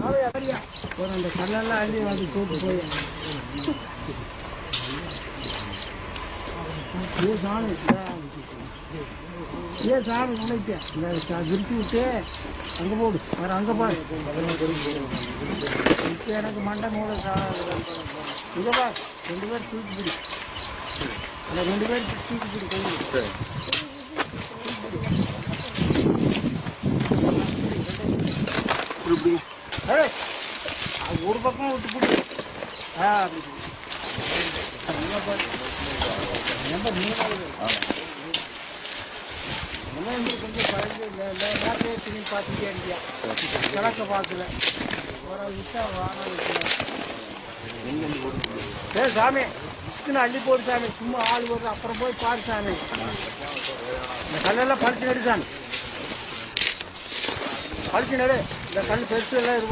அந்த கல்லெல்லாம் அள்ளி வந்து போட்டு போய் சாமி உனைக்க விரிச்சு விட்டு அங்கே போடு வேற அங்கே பாரு. இப்போ எனக்கு மண்டை மூளை இங்கே பாரு 2 பேர் தூக்கி பிடி. அந்த 2 பேர் தூக்கி பிடி கையில் ஒரு பக்கம் விட்டு பிடி. கொஞ்சம் பழகு நேரத்தையே துணி பார்த்துட்டே இருந்தியா கிழக்க பார்க்கல விட்டா வானம் சாமி இஷ்குன்னு அள்ளி போடு சாமி. சும்மா ஆள் வருது அப்புறம் போய் பாரு சாமி. இந்த கல்லெல்லாம் பறிச்சு நடு சாமி, பறிச்சு நடு. இந்த கல் பெருசு எல்லாம்